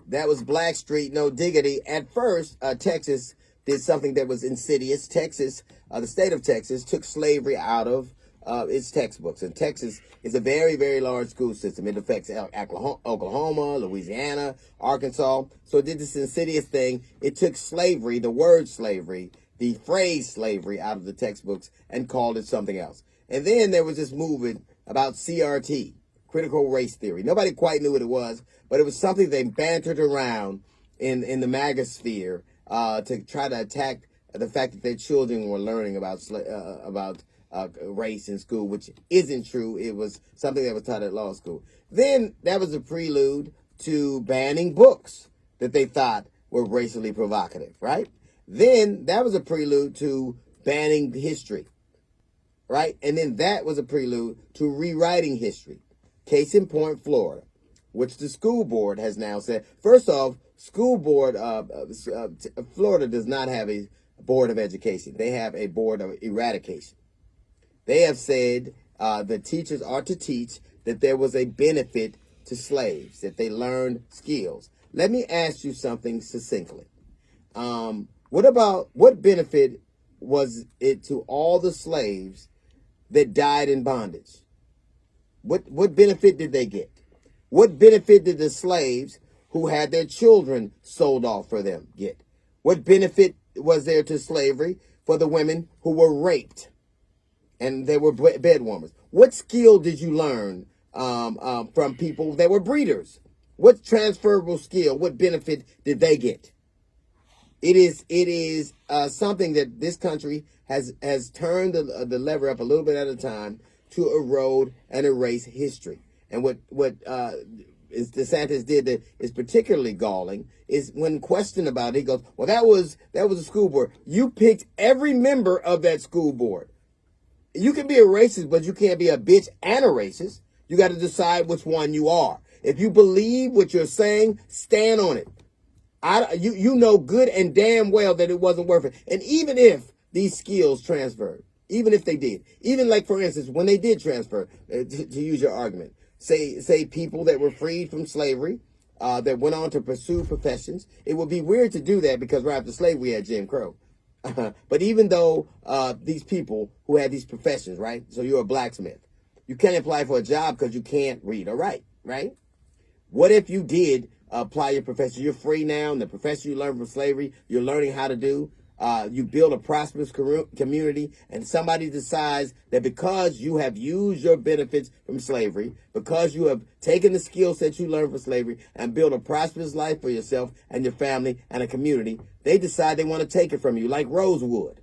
That was Blackstreet, no diggity. At first, Texas did something that was insidious. Texas, the state of Texas, took slavery out of its textbooks. And Texas is a very, very large school system. It affects Oklahoma, Louisiana, Arkansas. So it did this insidious thing. It took slavery, the word slavery, the phrase slavery out of the textbooks and called it something else. And then there was this movement about CRT, critical race theory. Nobody quite knew what it was, but it was something they bantered around in the MAGA sphere to try to attack the fact that their children were learning about race in school, which isn't true. It was something that was taught at law school. Then that was a prelude to banning books that they thought were racially provocative, right? Then that was a prelude to banning history, right? And then that was a prelude to rewriting history. Case in point, Florida, which the school board has now said. First off, school board, Florida does not have a board of education. They have a board of eradication. They have said the teachers are to teach that there was a benefit to slaves, that they learned skills. Let me ask you something succinctly. What benefit was it to all the slaves that died in bondage? What benefit did they get? What benefit did the slaves who had their children sold off for them get? What benefit was there to slavery for the women who were raped and they were bed warmers? What skill did you learn from people that were breeders? What transferable skill, what benefit did they get? It is something that this country has turned the lever up a little bit at a time to erode and erase history. And what DeSantis did that is particularly galling is when questioned about it, he goes, well, that was a school board. You picked every member of that school board. You can be a racist, but you can't be a bitch and a racist. You got to decide which one you are. If you believe what you're saying, stand on it. You know good and damn well that it wasn't worth it. And even if these skills transferred, even if they did, even like, for instance, when they did transfer, to use your argument, say people that were freed from slavery, that went on to pursue professions, it would be weird to do that because right after slavery we had Jim Crow. But even though these people who had these professions, right? So you're a blacksmith. You can't apply for a job because you can't read or write, right? What if you did apply your profession? You're free now, and the profession you learned from slavery, you're learning how to do. You build a prosperous community, and somebody decides that because you have used your benefits from slavery, because you have taken the skill set you learned from slavery and built a prosperous life for yourself and your family and a community, they decide they want to take it from you, like Rosewood.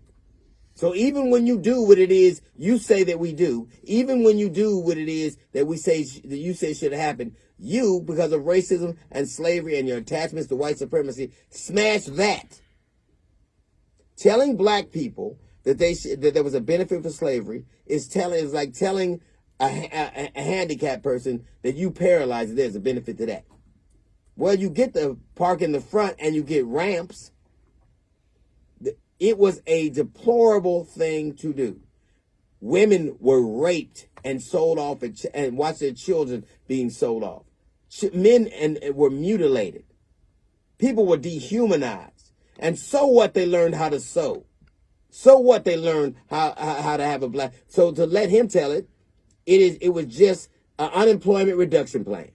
So even when you do what it is you say that we do, even when you do what it is that we say that you say should happen, you, because of racism and slavery and your attachments to white supremacy, smash that. Telling black people that that there was a benefit for slavery is like telling a handicapped person that you paralyzed, there's a benefit to that. Well, you get the park in the front and you get ramps. It was a deplorable thing to do. Women were raped and sold off and watched their children being sold off. Men were mutilated. People were dehumanized. And so what, they learned how to sew. So what, they learned how to have a black. So to let him tell it, it was just an unemployment reduction plan.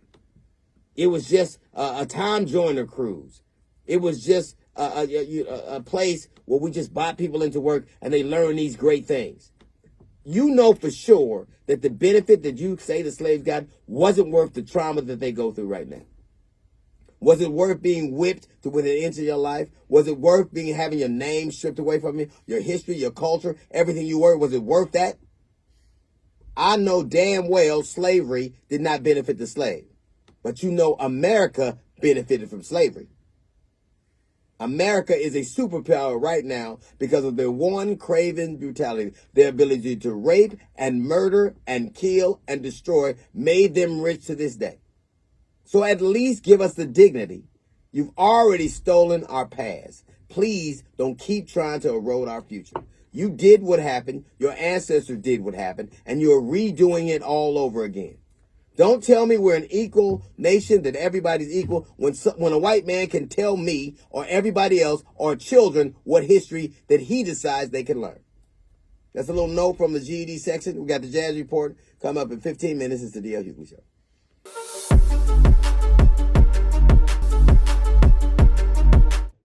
It was just a Tom Joyner cruise. It was just a place where we just brought people into work and they learn these great things. You know for sure that the benefit that you say the slaves got wasn't worth the trauma that they go through right now. Was it worth being whipped to within an inch of your life? Was it worth having your name stripped away from you, your history, your culture, everything you were? Was it worth that? I know damn well slavery did not benefit the slave. But you know America benefited from slavery. America is a superpower right now because of their one craven brutality. Their ability to rape and murder and kill and destroy made them rich to this day. So at least give us the dignity. You've already stolen our past. Please don't keep trying to erode our future. You did what happened. Your ancestors did what happened. And you're redoing it all over again. Don't tell me we're an equal nation, that everybody's equal, when a white man can tell me or everybody else or children what history that he decides they can learn. That's a little note from the GED section. We got the Jazz Report. Come up in 15 minutes. It's the D.L. Hughley Show.